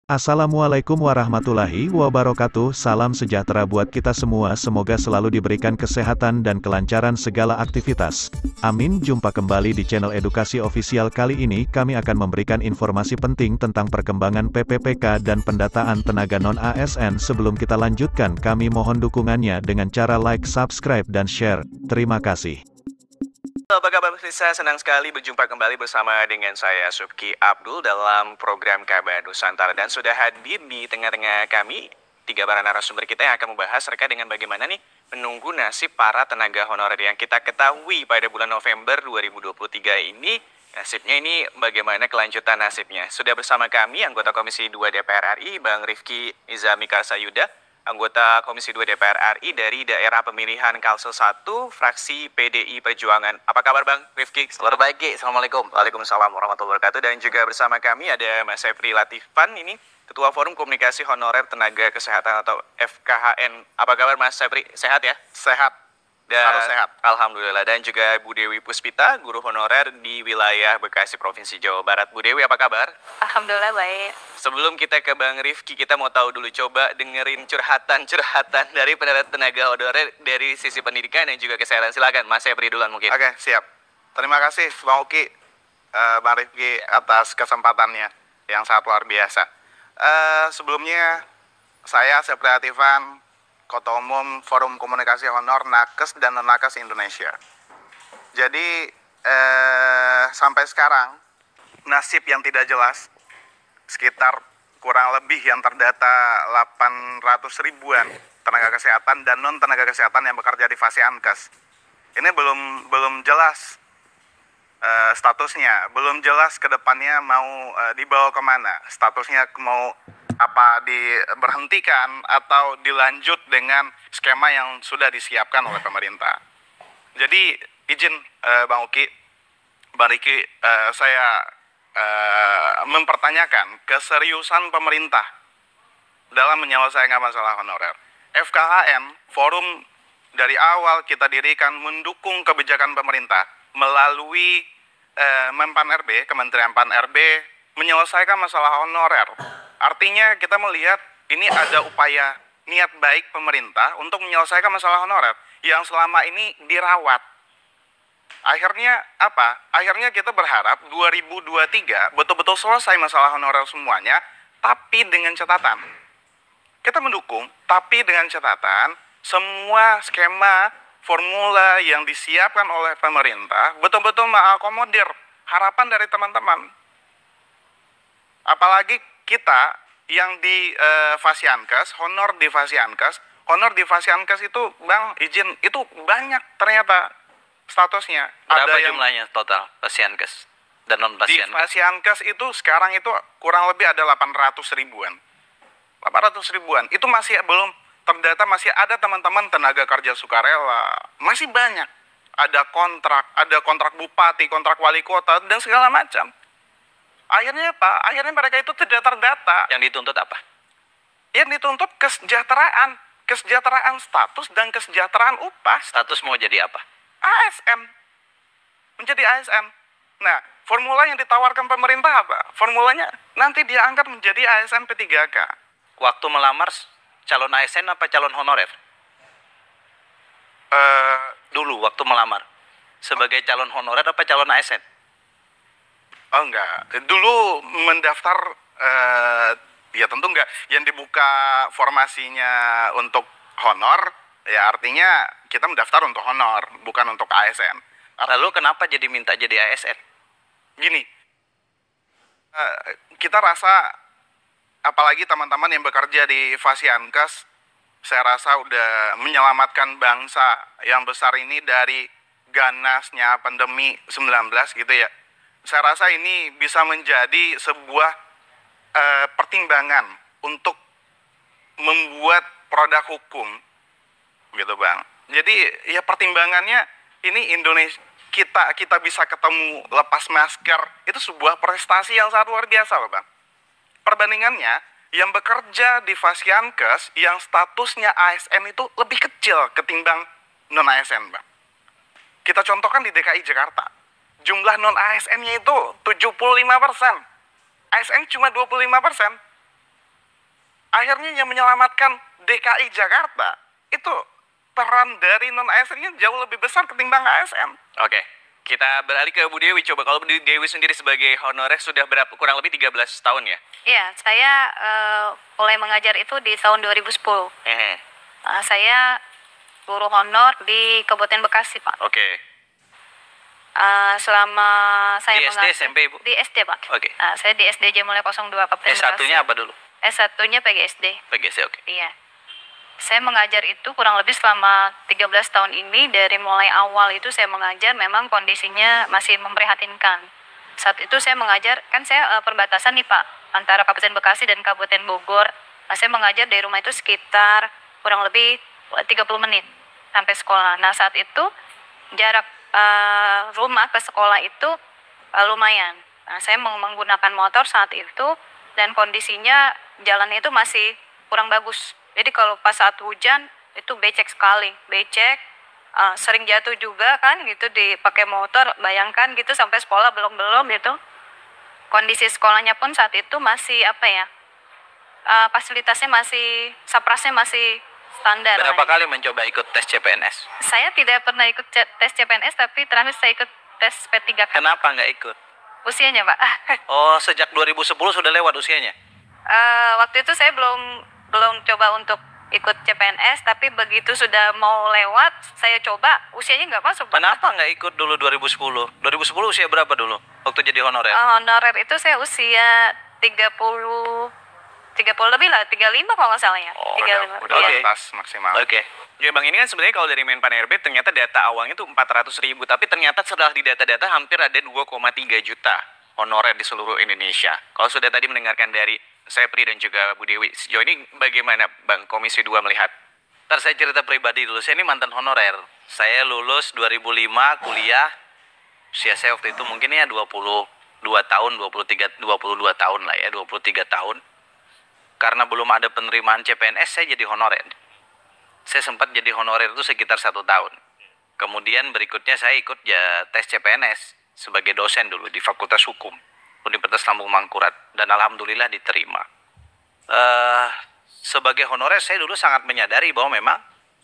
Assalamualaikum warahmatullahi wabarakatuh. Salam sejahtera buat kita semua. Semoga selalu diberikan kesehatan dan kelancaran segala aktivitas. Amin. Jumpa kembali di channel Edukasi Official. Kali ini kami akan memberikan informasi penting tentang perkembangan PPPK dan pendataan tenaga non-ASN. Sebelum kita lanjutkan, kami mohon dukungannya dengan cara like, subscribe, dan share. Terima kasih. Halo, apa kabar pemirsa? Senang sekali berjumpa kembali bersama dengan saya Subki Abdul dalam program Kabar Nusantara, dan sudah hadir di tengah-tengah kami 3 para narasumber kita yang akan membahas terkait dengan bagaimana nih menunggu nasib para tenaga honorer yang kita ketahui pada bulan November 2023 ini. Nasibnya ini bagaimana kelanjutan nasibnya? Sudah bersama kami anggota Komisi 2 DPR RI Bang Rifki Nizami Karsayuda, anggota Komisi 2 DPR RI dari daerah pemilihan Kalsel 1, fraksi PDI Perjuangan. Apa kabar Bang Rifki? Selamat pagi, Assalamualaikum. Waalaikumsalam warahmatullahi wabarakatuh. Dan juga bersama kami ada Mas Sefri Latifan, ini Ketua Forum Komunikasi Honorer Tenaga Kesehatan atau FKHN. Apa kabar Mas Sefri? Sehat ya? Sehat. Dan harus sehat. Alhamdulillah. Dan juga Bu Dewi Puspita, guru honorer di wilayah Bekasi, Provinsi Jawa Barat. Bu Dewi, apa kabar? Alhamdulillah baik. Sebelum kita ke Bang Rifki, kita mau tahu dulu, coba dengerin curhatan-curhatan dari tenaga honorer dari sisi pendidikan dan juga kesehatan. Silakan Mas Sefri duluan mungkin. Oke, siap. Terima kasih Bang Uki, Bang Rifki atas kesempatannya yang sangat luar biasa. Sebelumnya saya Sefri Latifan, Ketua Umum Forum Komunikasi Honor Nakes dan Non-Nakes Indonesia. Jadi sampai sekarang nasib yang tidak jelas, sekitar kurang lebih yang terdata 800 ribuan tenaga kesehatan dan non tenaga kesehatan yang bekerja di Fasiankes. Ini belum jelas statusnya, belum jelas ke depannya mau dibawa kemana, statusnya mau apa diberhentikan atau dilanjut dengan skema yang sudah disiapkan oleh pemerintah. Jadi izin Bang Uki, Bang Riki, saya mempertanyakan keseriusan pemerintah dalam menyelesaikan masalah honorer. FKHN, forum dari awal kita dirikan mendukung kebijakan pemerintah melalui Menpan RB, Kementerian Pan RB, menyelesaikan masalah honorer. Artinya kita melihat ini ada upaya niat baik pemerintah untuk menyelesaikan masalah honorer yang selama ini dirawat. Akhirnya apa? Akhirnya kita berharap 2023 betul-betul selesai masalah honorer semuanya, tapi dengan catatan. Kita mendukung, tapi dengan catatan semua skema formula yang disiapkan oleh pemerintah betul-betul mengakomodir harapan dari teman-teman. Apalagi kita yang di Fasiankes, honor di Fasiankes itu Bang izin itu banyak ternyata statusnya. Berapa ada yang jumlahnya total Fasiankes dan non di Fasiankes? Fasiankes itu sekarang itu kurang lebih ada 800 ribuan. 800 ribuan. Itu masih belum terdata, masih ada teman-teman tenaga kerja sukarela. Masih banyak. Ada kontrak bupati, kontrak wali kota dan segala macam. Akhirnya apa? Akhirnya mereka itu tidak terdata. Yang dituntut apa? Yang dituntut kesejahteraan status dan kesejahteraan upah. Status mau jadi apa? ASN. Menjadi ASN. Nah, formula yang ditawarkan pemerintah apa? Formulanya nanti dia angkat menjadi ASN P3K. Waktu melamar calon ASN apa calon honorer? Dulu waktu melamar. Sebagai calon honorer apa calon ASN? Oh enggak, dulu mendaftar ya tentu enggak. Yang dibuka formasinya untuk honor, ya artinya kita mendaftar untuk honor, bukan untuk ASN. Lalu kenapa jadi minta jadi ASN? Gini, kita rasa apalagi teman-teman yang bekerja di Fasiankes, saya rasa udah menyelamatkan bangsa yang besar ini dari ganasnya pandemi 19 gitu ya. Saya rasa ini bisa menjadi sebuah pertimbangan untuk membuat produk hukum, gitu Bang. Jadi ya pertimbangannya ini Indonesia, kita bisa ketemu lepas masker, itu sebuah prestasi yang sangat luar biasa loh Bang. Perbandingannya yang bekerja di Fasiankes yang statusnya ASN itu lebih kecil ketimbang non-ASN, Bang. Kita contohkan di DKI Jakarta. Jumlah non-ASN-nya itu 75%. ASN cuma 25%. Akhirnya yang menyelamatkan DKI Jakarta itu peran dari non-ASN-nya jauh lebih besar ketimbang ASN. Oke, kita beralih ke Bu Dewi. Coba kalau Bu Dewi sendiri sebagai honorer sudah berapa, kurang lebih 13 tahun ya? Iya, saya mulai mengajar itu di tahun 2010. Saya guru honor di Kabupaten Bekasi, Pak. Oke. Selama saya Di SD, mengajar SMP, Bu? di SD, Pak. Oke. Saya di SD Mulai 02 Kabupaten Bekasi. S1-nya apa dulu? S1-nya PGSD. PGC, oke. Iya. Saya mengajar itu kurang lebih selama 13 tahun ini. Dari mulai awal itu saya mengajar, memang kondisinya masih memprihatinkan. Saat itu saya mengajar, kan saya perbatasan nih Pak, antara Kabupaten Bekasi dan Kabupaten Bogor. Saya mengajar dari rumah itu sekitar kurang lebih 30 menit sampai sekolah. Nah saat itu jarak rumah ke sekolah itu lumayan. Nah, saya menggunakan motor saat itu dan kondisinya jalannya itu masih kurang bagus. Jadi kalau pas saat hujan itu becek sekali, sering jatuh juga kan gitu dipakai motor. Bayangkan gitu sampai sekolah belum gitu. Kondisi sekolahnya pun saat itu masih fasilitasnya masih, saprasnya masih standar. Berapa kali mencoba ikut tes CPNS? Saya tidak pernah ikut tes CPNS, tapi terakhir saya ikut tes P3K. Kenapa nggak ikut? Usianya, Pak. Oh, sejak 2010 sudah lewat usianya? Waktu itu saya belum coba untuk ikut CPNS, tapi begitu sudah mau lewat, saya coba, usianya nggak masuk. Kenapa nggak ikut dulu 2010? 2010 usia berapa dulu waktu jadi honorer? Honorer itu saya usia 30 lebih lah, 35 kalau nggak salah ya. Oh, 35. udah Iya. batas maksimal. Oke. Ya Bang, ini kan sebenarnya kalau dari Menpan RB ternyata data awalnya tuh 400.000, tapi ternyata setelah di data-data hampir ada 2,3 juta honorer di seluruh Indonesia. Kalau sudah tadi mendengarkan dari Sepri dan juga Bu Dewi, sejauh ini bagaimana Bang Komisi 2 melihat? Ntar saya cerita pribadi dulu, saya ini mantan honorer. Saya lulus 2005 kuliah, usia saya waktu itu mungkin ya 22 tahun, 22 tahun lah ya, 23 tahun. Karena belum ada penerimaan CPNS, saya jadi honorer. Saya sempat jadi honorer itu sekitar 1 tahun. Kemudian berikutnya saya ikut tes CPNS sebagai dosen dulu di Fakultas Hukum Universitas Lambung Mangkurat, dan alhamdulillah diterima. Sebagai honorer saya dulu sangat menyadari bahwa memang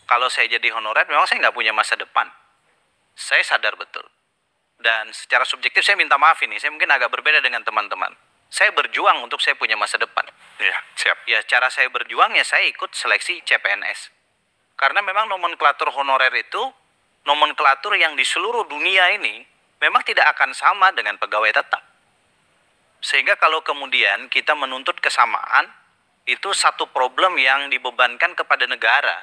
kalau saya jadi honorer memang saya nggak punya masa depan. Saya sadar betul. Dan secara subjektif saya minta maaf ini, saya mungkin agak berbeda dengan teman-teman. Saya berjuang untuk saya punya masa depan. Iya, siap. Ya, cara saya berjuang ya saya ikut seleksi CPNS. Karena memang nomenklatur honorer itu nomenklatur yang di seluruh dunia ini memang tidak akan sama dengan pegawai tetap. Sehingga kalau kemudian kita menuntut kesamaan, itu satu problem yang dibebankan kepada negara.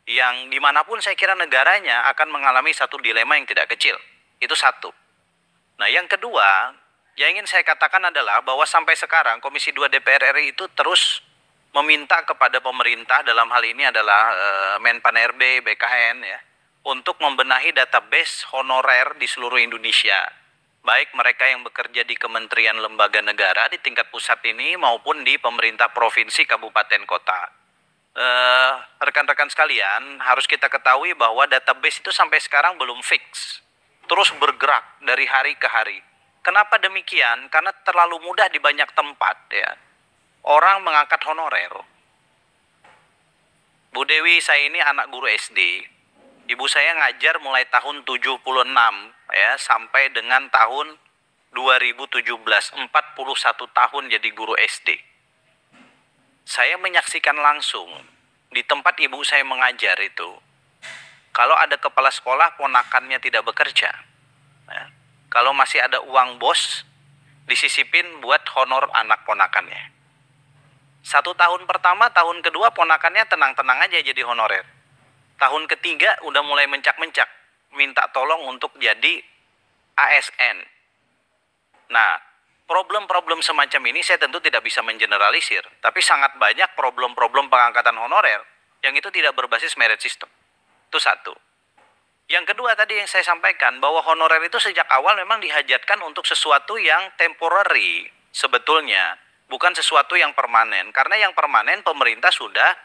Yang dimanapun saya kira negaranya akan mengalami satu dilema yang tidak kecil. Itu satu. Nah yang kedua, yang ingin saya katakan adalah bahwa sampai sekarang Komisi 2 DPR RI itu terus meminta kepada pemerintah, dalam hal ini adalah Menpan RB, BKN ya, untuk membenahi database honorer di seluruh Indonesia. Baik mereka yang bekerja di kementerian lembaga negara di tingkat pusat ini maupun di pemerintah provinsi, kabupaten, kota. Rekan-rekan sekalian, harus kita ketahui bahwa database itu sampai sekarang belum fix. Terus bergerak dari hari ke hari. Kenapa demikian? Karena terlalu mudah di banyak tempat ya. Orang mengangkat honorer. Bu Dewi, saya ini anak guru SD. Ibu saya ngajar mulai tahun 76 ya sampai dengan tahun 2017, 41 tahun jadi guru SD. Saya menyaksikan langsung di tempat ibu saya mengajar itu. Kalau ada kepala sekolah ponakannya tidak bekerja. Ya. Kalau masih ada uang bos disisipin buat honor anak ponakannya. 1 tahun pertama, tahun kedua ponakannya tenang-tenang aja jadi honorer. Tahun ketiga udah mulai mencak-mencak, minta tolong untuk jadi ASN. Nah, problem-problem semacam ini saya tentu tidak bisa mengeneralisir, tapi sangat banyak problem-problem pengangkatan honorer yang itu tidak berbasis merit system. Itu satu. Yang kedua tadi yang saya sampaikan, bahwa honorer itu sejak awal memang dihajatkan untuk sesuatu yang temporary sebetulnya. bukan sesuatu yang permanen. Karena yang permanen pemerintah sudah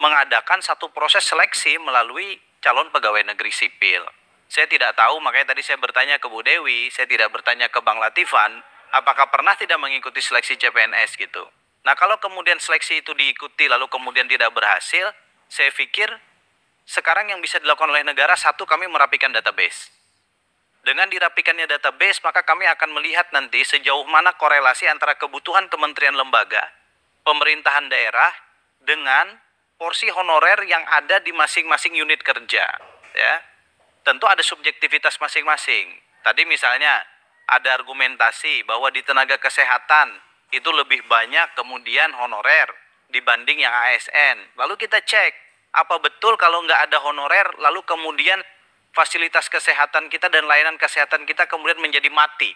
mengadakan satu proses seleksi melalui calon pegawai negeri sipil. Saya tidak tahu, makanya tadi saya bertanya ke Bu Dewi, saya tidak bertanya ke Bang Latifan, apakah pernah tidak mengikuti seleksi CPNS gitu. Nah, kalau kemudian seleksi itu diikuti lalu kemudian tidak berhasil, saya pikir sekarang yang bisa dilakukan oleh negara, satu, kami merapikan database. Dengan dirapikannya database, maka kami akan melihat nanti sejauh mana korelasi antara kebutuhan kementerian lembaga, pemerintahan daerah, dengan porsi honorer yang ada di masing-masing unit kerja. Ya, tentu ada subjektivitas masing-masing. Tadi misalnya ada argumentasi bahwa di tenaga kesehatan itu lebih banyak kemudian honorer dibanding yang ASN. Lalu kita cek, apa betul kalau nggak ada honorer, lalu kemudian fasilitas kesehatan kita dan layanan kesehatan kita kemudian menjadi mati.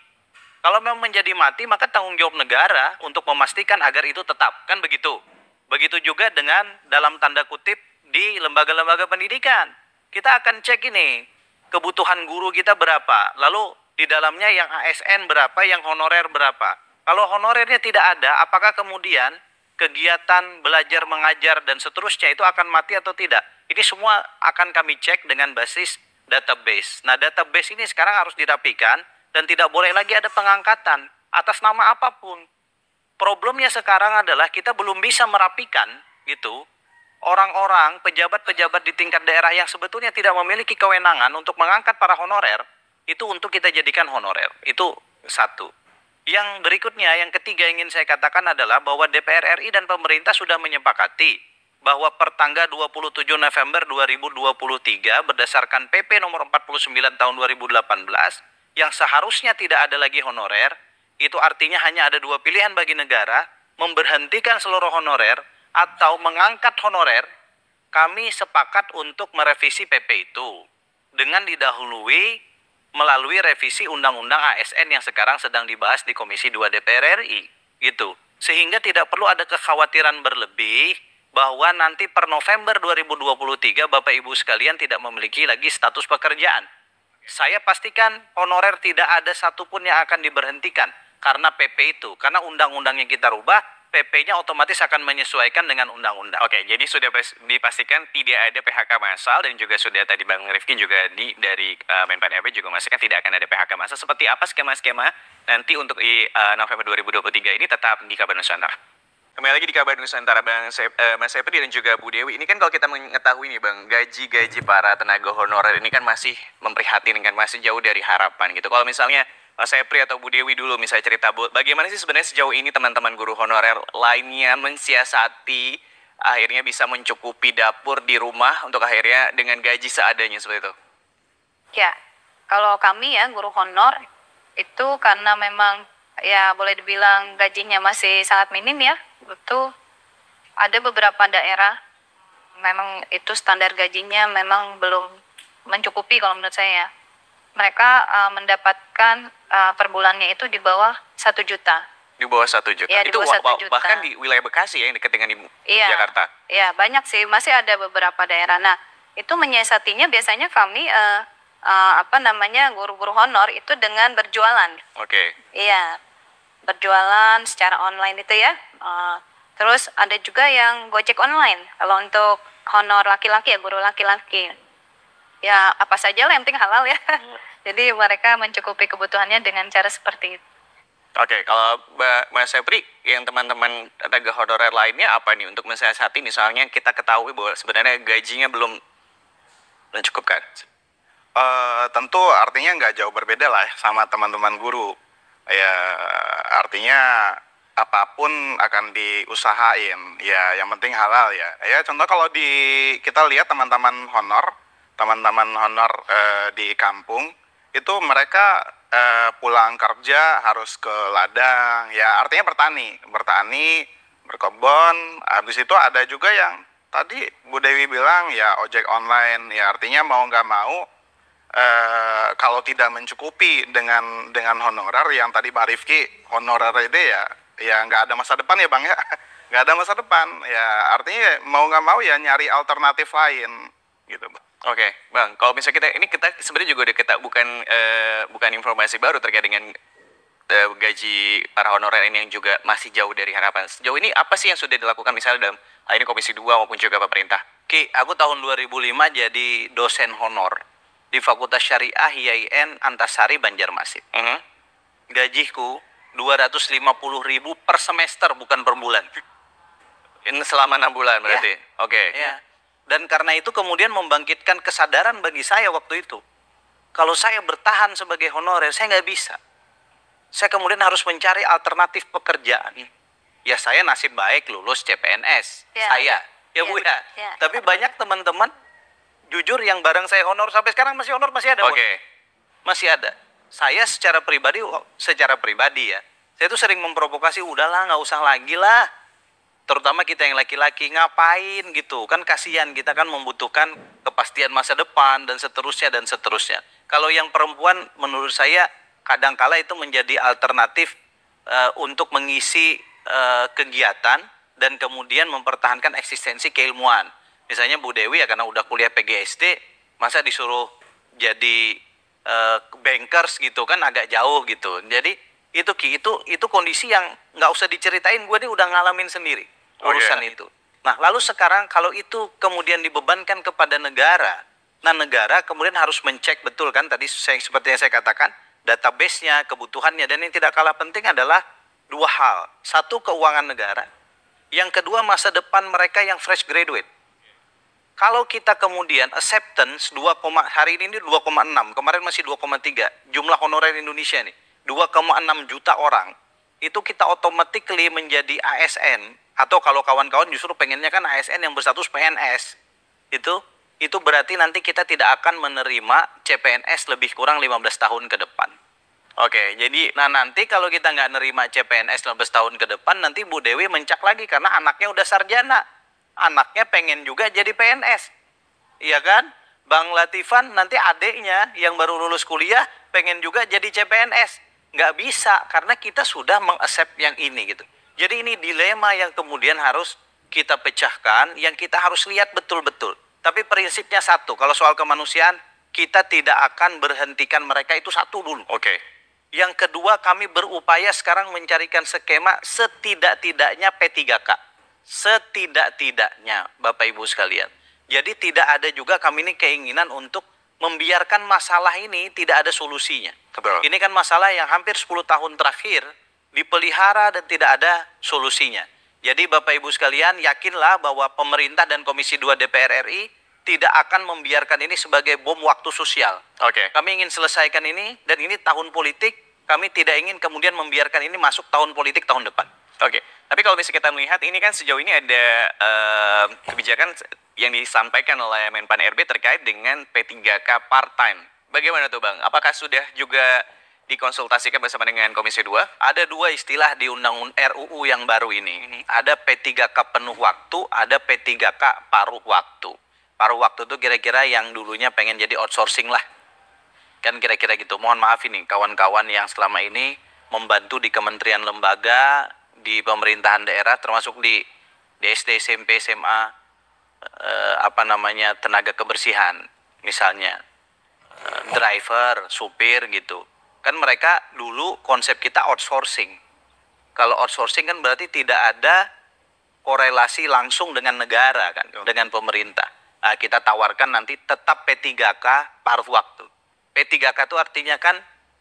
Kalau memang menjadi mati, maka tanggung jawab negara untuk memastikan agar itu tetap. Kan begitu. Begitu juga dengan dalam tanda kutip di lembaga-lembaga pendidikan. Kita akan cek ini, kebutuhan guru kita berapa, lalu di dalamnya yang ASN berapa, yang honorer berapa. Kalau honorernya tidak ada, apakah kemudian kegiatan belajar mengajar dan seterusnya itu akan mati atau tidak? Ini semua akan kami cek dengan basis database. Nah, database ini sekarang harus dirapikan dan tidak boleh lagi ada pengangkatan atas nama apapun. Problemnya sekarang adalah kita belum bisa merapikan gitu orang-orang, pejabat-pejabat di tingkat daerah yang sebetulnya tidak memiliki kewenangan untuk mengangkat para honorer, itu untuk kita jadikan honorer. Itu satu. Yang berikutnya, yang ketiga yang ingin saya katakan adalah bahwa DPR RI dan pemerintah sudah menyepakati bahwa per tanggal 27 November 2023 berdasarkan PP nomor 49 tahun 2018 yang seharusnya tidak ada lagi honorer, itu artinya hanya ada dua pilihan bagi negara, memberhentikan seluruh honorer atau mengangkat honorer. Kami sepakat untuk merevisi PP itu dengan didahului melalui revisi Undang-Undang ASN yang sekarang sedang dibahas di Komisi 2 DPR RI gitu. Sehingga tidak perlu ada kekhawatiran berlebih bahwa nanti per November 2023 Bapak Ibu sekalian tidak memiliki lagi status pekerjaan. Saya pastikan honorer tidak ada satupun yang akan diberhentikan karena PP itu. Karena undang-undang yang kita rubah, PP-nya otomatis akan menyesuaikan dengan undang-undang. Oke, jadi sudah dipastikan tidak ada PHK massal dan juga sudah tadi Bang Rifki juga dari Menpan RB juga memastikan tidak akan ada PHK massal. Seperti apa skema-skema nanti untuk di November 2023 ini tetap di Kabar Nusantara. Kembali lagi di Kabar Nusantara, Mas Sepri dan juga Bu Dewi. Ini kan kalau kita mengetahui nih Bang, gaji-gaji para tenaga honorer ini kan masih memprihatinkan, masih jauh dari harapan gitu. Kalau misalnya Mas Sepri atau Bu Dewi dulu misalnya cerita, Bu, bagaimana sih sebenarnya sejauh ini teman-teman guru honorer lainnya mensiasati akhirnya bisa mencukupi dapur di rumah untuk akhirnya dengan gaji seadanya seperti itu? Ya, kalau kami ya guru honor itu karena memang ya boleh dibilang gajinya masih sangat minim ya. Betul, ada beberapa daerah memang itu standar gajinya memang belum mencukupi kalau menurut saya. Mereka mendapatkan per bulannya itu di bawah 1 juta. Di bawah 1 juta? Ya, itu bahkan di wilayah Bekasi ya yang dekat dengan Jakarta? Iya, banyak sih. Masih ada beberapa daerah. Nah, itu menyiasatinya biasanya kami guru-guru honor itu dengan berjualan. Oke. Iya, berjualan secara online itu ya. Terus ada juga yang Gojek online. Kalau untuk honor laki-laki ya, guru laki-laki. Ya, apa saja lah yang penting halal ya. Jadi mereka mencukupi kebutuhannya dengan cara seperti itu. Oke, kalau Mas Sepri, yang teman-teman tenaga honorer lainnya apa nih untuk mensiasati misalnya kita ketahui bahwa sebenarnya gajinya belum mencukupkan? Tentu artinya nggak jauh berbeda lah sama teman-teman guru. Ya, artinya apapun akan diusahain. Ya, yang penting halal ya. Ya, contoh kalau kita lihat teman-teman honor di kampung itu mereka pulang kerja harus ke ladang. Ya, artinya bertani, berkebun. Habis itu ada juga yang tadi Bu Dewi bilang ya ojek online. Ya, artinya mau nggak mau kalau tidak mencukupi dengan honorer yang tadi Pak Rifki honorer itu ya nggak ada masa depan ya Bang ya, nggak ada masa depan ya, artinya mau nggak mau ya nyari alternatif lain gitu Bang. Oke Bang, kalau misalnya kita sebenarnya juga udah bukan informasi baru terkait dengan gaji para honorer ini yang juga masih jauh dari harapan. Sejauh ini apa sih yang sudah dilakukan misalnya dalam hal ini Komisi 2 maupun juga pemerintah? Ki, aku tahun 2005 jadi dosen honor di Fakultas Syariah IAIN Antasari Banjarmasin. Gajiku 250.000 per semester, bukan per bulan. Ini selama 6 bulan berarti? Oke. Ya. Dan karena itu kemudian membangkitkan kesadaran bagi saya waktu itu. Kalau saya bertahan sebagai honorer, saya nggak bisa. Saya kemudian harus mencari alternatif pekerjaan. Ya saya nasib baik lulus CPNS. Saya. Ya Bu ya. Tapi banyak teman-teman jujur yang bareng saya honor sampai sekarang masih honor, masih ada. Oke. Masih ada. Saya secara pribadi ya, saya tuh sering memprovokasi, udahlah nggak usah lagi lah. Terutama kita yang laki-laki, ngapain gitu. Kan kasihan, kita kan membutuhkan kepastian masa depan dan seterusnya dan seterusnya. Kalau yang perempuan menurut saya kadangkala itu menjadi alternatif untuk mengisi kegiatan dan kemudian mempertahankan eksistensi keilmuan. Misalnya Bu Dewi ya karena udah kuliah PGSD, masa disuruh jadi bankers gitu kan agak jauh gitu. Jadi itu kondisi yang nggak usah diceritain, gue nih udah ngalamin sendiri urusan itu. Nah lalu sekarang kalau itu kemudian dibebankan kepada negara, nah negara kemudian harus mencek betul kan tadi seperti yang saya katakan database-nya, kebutuhannya, dan yang tidak kalah penting adalah dua hal. Satu, keuangan negara. Yang kedua, masa depan mereka yang fresh graduate. Kalau kita kemudian acceptance hari ini 2,6, kemarin masih 2,3, jumlah honorer Indonesia nih, 2,6 juta orang, itu kita automatically menjadi ASN, atau kalau kawan-kawan justru pengennya kan ASN yang berstatus PNS, itu berarti nanti kita tidak akan menerima CPNS lebih kurang 15 tahun ke depan. Oke, jadi nanti kalau kita nggak nerima CPNS 15 tahun ke depan, nanti Bu Dewi mencak lagi karena anaknya udah sarjana. Anaknya pengen juga jadi PNS. Iya kan? Bang Latifan nanti adiknya yang baru lulus kuliah pengen juga jadi CPNS. Nggak bisa karena kita sudah meng-accept yang ini gitu. Jadi ini dilema yang kemudian harus kita pecahkan, yang kita harus lihat betul-betul. Tapi prinsipnya satu, kalau soal kemanusiaan, kita tidak akan berhentikan mereka, itu satu dulu. Oke. Yang kedua, kami berupaya sekarang mencarikan skema setidak-tidaknya P3K. Setidak-tidaknya, Bapak Ibu sekalian. Jadi tidak ada juga kami ini keinginan untuk membiarkan masalah ini tidak ada solusinya. Betul. Ini kan masalah yang hampir 10 tahun terakhir dipelihara dan tidak ada solusinya. Jadi Bapak Ibu sekalian, yakinlah bahwa pemerintah dan Komisi 2 DPR RI tidak akan membiarkan ini sebagai bom waktu sosial. Oke. Kami ingin selesaikan ini, dan ini tahun politik, kami tidak ingin kemudian membiarkan ini masuk tahun politik tahun depan. Oke, tapi kalau misalnya kita melihat ini kan sejauh ini ada kebijakan yang disampaikan oleh Menpan RB terkait dengan P3K part-time. Bagaimana tuh Bang? Apakah sudah juga dikonsultasikan bersama dengan Komisi 2? Ada dua istilah di Undang-Undang RUU yang baru ini. Ada P3K penuh waktu, ada P3K paruh waktu. Paruh waktu itu kira-kira yang dulunya pengen jadi outsourcing lah. Kan kira-kira gitu. Mohon maaf ini kawan-kawan yang selama ini membantu di kementerian lembaga, di pemerintahan daerah, termasuk di SD, SMP, SMA, tenaga kebersihan, misalnya driver, supir gitu. Kan mereka dulu konsep kita outsourcing. Kalau outsourcing kan berarti tidak ada korelasi langsung dengan negara kan, dengan pemerintah. Nah, kita tawarkan nanti tetap P3K paruh waktu. P3K itu artinya kan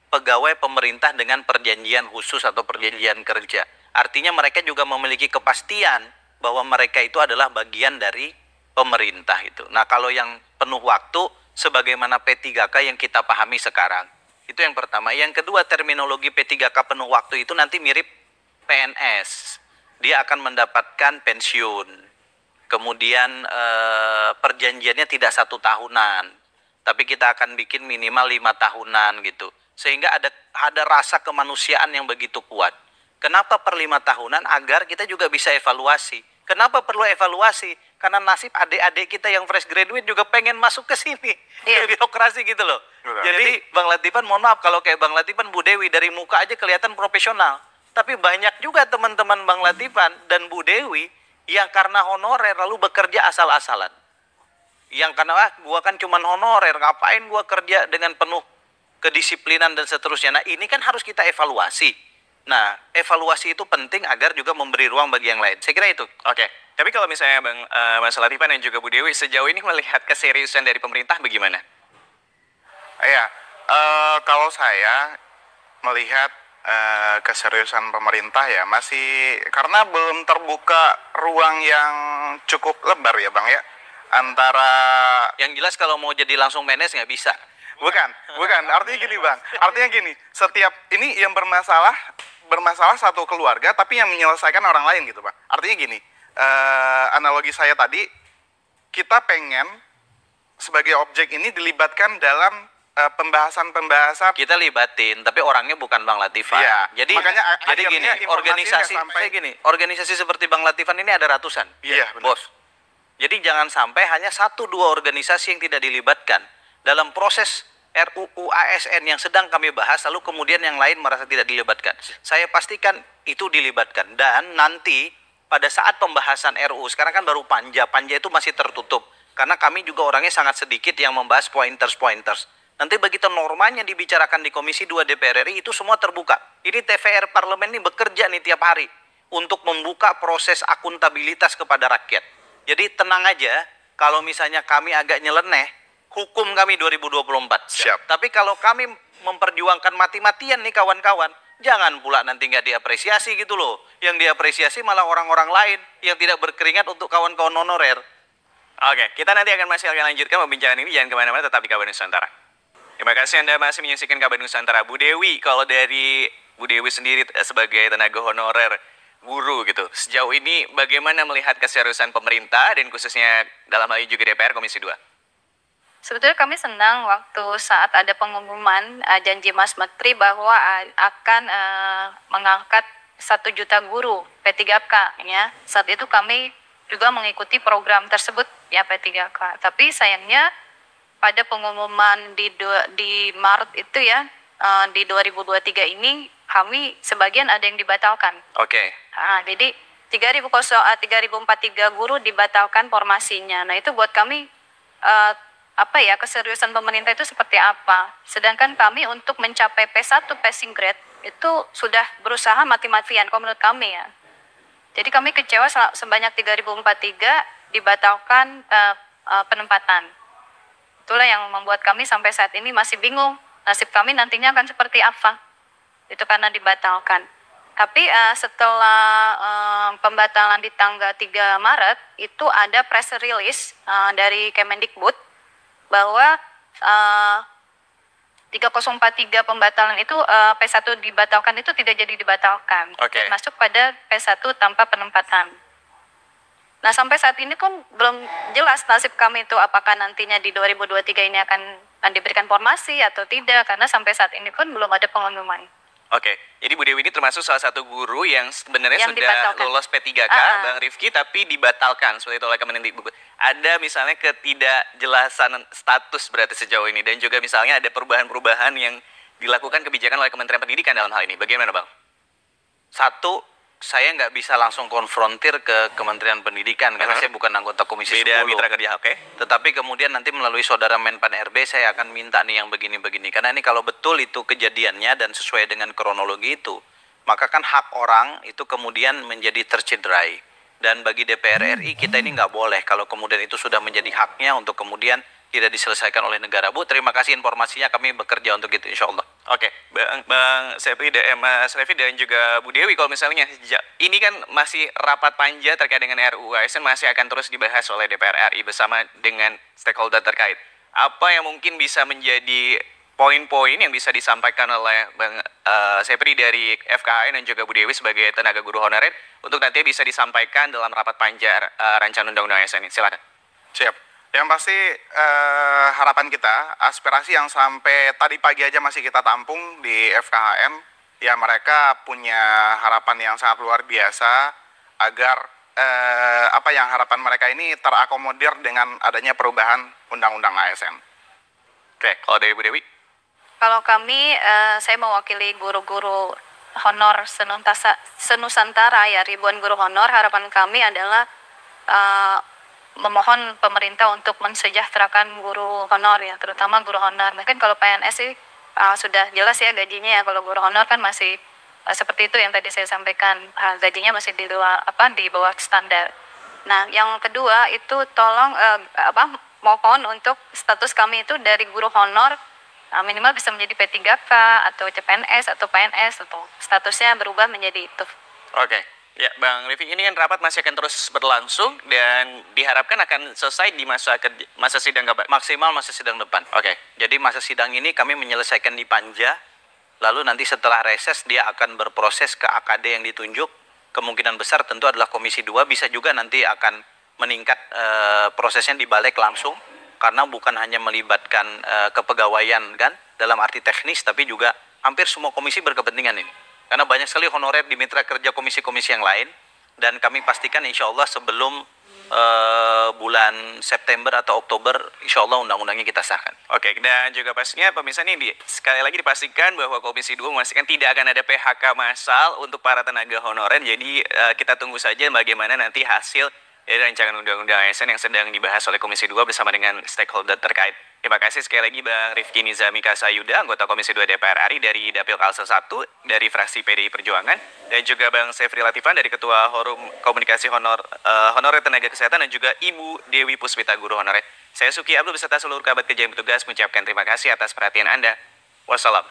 pegawai pemerintah dengan perjanjian khusus atau perjanjian kerja. Artinya mereka juga memiliki kepastian bahwa mereka itu adalah bagian dari pemerintah itu. Nah, kalau yang penuh waktu sebagaimana P3K yang kita pahami sekarang. Itu yang pertama. Yang kedua, terminologi P3K penuh waktu itu nanti mirip PNS. Dia akan mendapatkan pensiun. Kemudian perjanjiannya tidak 1 tahunan. Tapi kita akan bikin minimal 5 tahunan gitu. Sehingga ada rasa kemanusiaan yang begitu kuat. Kenapa per 5 tahunan? Agar kita juga bisa evaluasi. Kenapa perlu evaluasi? Karena nasib adik-adik kita yang fresh graduate juga pengen masuk ke sini. Ke birokrasi gitu loh. Jadi Bang Latifan, mohon maaf kalau kayak Bang Latifan, Bu Dewi dari muka aja kelihatan profesional. Tapi banyak juga teman-teman Bang Latifan dan Bu Dewi yang karena honorer lalu bekerja asal-asalan. Yang karena gua kan cuman honorer, ngapain gua kerja dengan penuh kedisiplinan dan seterusnya. Nah, ini kan harus kita evaluasi. Nah, evaluasi itu penting agar juga memberi ruang bagi yang lain. Saya kira itu. Oke, tapi kalau misalnya Mas Latifan dan juga Bu Dewi sejauh ini melihat keseriusan dari pemerintah bagaimana? Iya, kalau saya melihat keseriusan pemerintah ya masih karena belum terbuka ruang yang cukup lebar ya Bang ya antara Yang jelas kalau mau jadi langsung PNS nggak bisa. bukan artinya gini Bang, artinya gini, setiap ini yang bermasalah satu keluarga tapi yang menyelesaikan orang lain gitu Bang. Artinya gini, analogi saya tadi, kita pengen sebagai objek ini dilibatkan dalam pembahasan-pembahasan. Kita libatin, tapi orangnya bukan Bang Latifan. Iya, Jadi makanya gini, akhirnya organisasi informasinya sampai- organisasi seperti Bang Latifan ini ada ratusan. Iya, benar. Bos. Jadi jangan sampai hanya 1-2 organisasi yang tidak dilibatkan dalam proses RUU ASN yang sedang kami bahas, lalu kemudian yang lain merasa tidak dilibatkan. Saya pastikan itu dilibatkan, dan nanti pada saat pembahasan RUU, sekarang kan baru panja itu masih tertutup, karena kami juga orangnya sangat sedikit yang membahas pointers. Nanti begitu normanya dibicarakan di Komisi 2 DPR RI itu semua terbuka. Ini TVR Parlemen ini bekerja nih tiap hari untuk membuka proses akuntabilitas kepada rakyat. Jadi tenang aja, kalau misalnya kami agak nyeleneh, hukum kami 2024. Siap. Tapi kalau kami memperjuangkan mati-matian nih kawan-kawan, jangan pula nanti nggak diapresiasi gitu loh. Yang diapresiasi malah orang-orang lain yang tidak berkeringat untuk kawan-kawan honorer. Oke, kita nanti masih akan lanjutkan pembincangan ini, jangan kemana-mana, tetap di Kabar Nusantara. Terima kasih Anda masih menyaksikan Kabar Nusantara. Bu Dewi, kalau dari Bu Dewi sendiri sebagai tenaga honorer guru gitu, sejauh ini bagaimana melihat keseriusan pemerintah dan khususnya dalam hal ini juga DPR Komisi 2? Sebetulnya kami senang waktu saat ada pengumuman janji Mas Menteri bahwa akan mengangkat 1 juta guru P3K ya. Saat itu kami juga mengikuti program tersebut ya P3K. Tapi sayangnya pada pengumuman di Maret itu ya, di 2023 ini kami sebagian ada yang dibatalkan. Oke. Jadi 3043 guru dibatalkan formasinya. Nah itu buat kami keseriusan pemerintah itu seperti apa. Sedangkan kami untuk mencapai P1 passing grade itu sudah berusaha mati-matian kalau menurut kami ya. Jadi kami kecewa sebanyak 3043 dibatalkan penempatan. Itulah yang membuat kami sampai saat ini masih bingung nasib kami nantinya akan seperti apa. Itu karena dibatalkan. Tapi setelah pembatalan di tanggal 3 Maret itu ada press release dari Kemendikbud bahwa 3043 pembatalan itu P1 dibatalkan itu tidak jadi dibatalkan. Oke. Masuk pada P1 tanpa penempatan. Nah sampai saat ini kan belum jelas nasib kami itu apakah nantinya di 2023 ini akan diberikan formasi atau tidak, karena sampai saat ini pun belum ada pengumuman. Oke, jadi Bu Dewi ini termasuk salah satu guru yang sebenarnya Yang sudah dibatalkan. lolos P3K, Bang Rifki, tapi dibatalkan seperti itu oleh Kemendikbud. Ada misalnya ketidakjelasan status berarti sejauh ini, dan juga misalnya ada perubahan-perubahan yang dilakukan kebijakan oleh Kementerian Pendidikan dalam hal ini. Bagaimana Bang? Satu, saya nggak bisa langsung konfrontir ke Kementerian Pendidikan karena saya bukan anggota Komisi 10. Beda mitra kerja, oke? Tetapi kemudian nanti melalui saudara Menpan RB saya akan minta nih yang begini-begini. Karena ini kalau betul itu kejadiannya dan sesuai dengan kronologi itu, maka kan hak orang itu kemudian menjadi tercederai. Dan bagi DPR RI kita ini nggak boleh kalau kemudian itu sudah menjadi haknya untuk kemudian tidak diselesaikan oleh negara. Bu, terima kasih informasinya, kami bekerja untuk itu insya Allah. Oke, Bang Sepri, Mas Revi dan juga Bu Dewi, kalau misalnya ini kan masih rapat panja terkait dengan RUU ASN masih akan terus dibahas oleh DPR RI bersama dengan stakeholder terkait. Apa yang mungkin bisa menjadi poin-poin yang bisa disampaikan oleh Bang Sepri dari FKAN dan juga Bu Dewi sebagai tenaga guru honorer untuk nanti bisa disampaikan dalam rapat panja rancangan undang-undang ASN ini? Silakan. Siap. Yang pasti harapan kita, aspirasi yang sampai tadi pagi aja masih kita tampung di FKHN, ya mereka punya harapan yang sangat luar biasa agar harapan mereka ini terakomodir dengan adanya perubahan undang-undang ASN. Oke, kalau dari Bu Dewi? Kalau kami, saya mewakili guru-guru honor senusantara ya, ribuan guru honor. Harapan kami adalah memohon pemerintah untuk mensejahterakan guru honor ya, terutama guru honor. Mungkin kalau PNS sih sudah jelas ya gajinya ya, kalau guru honor kan masih seperti itu yang tadi saya sampaikan, gajinya masih di bawah standar. Nah, yang kedua itu tolong mohon untuk status kami itu dari guru honor minimal bisa menjadi P3K atau CPNS atau PNS atau statusnya berubah menjadi itu. Oke. Ya, Bang Rifki, ini kan rapat masih akan terus berlangsung dan diharapkan akan selesai di masa sidang kapan? Maksimal masa sidang depan. Oke. Jadi masa sidang ini kami menyelesaikan di Panja, lalu nanti setelah reses dia akan berproses ke AKD yang ditunjuk. Kemungkinan besar tentu adalah Komisi 2, bisa juga nanti akan meningkat prosesnya di balik langsung, karena bukan hanya melibatkan kepegawaian kan, dalam arti teknis, tapi juga hampir semua komisi berkepentingan ini. Karena banyak sekali honorer di mitra kerja komisi-komisi yang lain, dan kami pastikan insya Allah sebelum bulan September atau Oktober, insya Allah undang-undangnya kita sahkan. Oke, dan juga pastinya pemirsa ini sekali lagi dipastikan bahwa Komisi 2 memastikan tidak akan ada PHK massal untuk para tenaga honorer. Jadi kita tunggu saja bagaimana nanti hasil dari rancangan undang-undang ASN yang sedang dibahas oleh Komisi 2 bersama dengan stakeholder terkait. Terima kasih sekali lagi Bang Rifki Nizami Kasayuda, anggota Komisi 2 DPR RI dari Dapil Kalsel 1 dari fraksi PDI Perjuangan, dan juga Bang Sefri Latifan dari Ketua Forum Komunikasi Honorer Tenaga Kesehatan, dan juga Ibu Dewi Puspita, Guru Honorer. Saya Suki Abdul beserta seluruh kerabat kerja yang bertugas mengucapkan terima kasih atas perhatian Anda. Wassalam.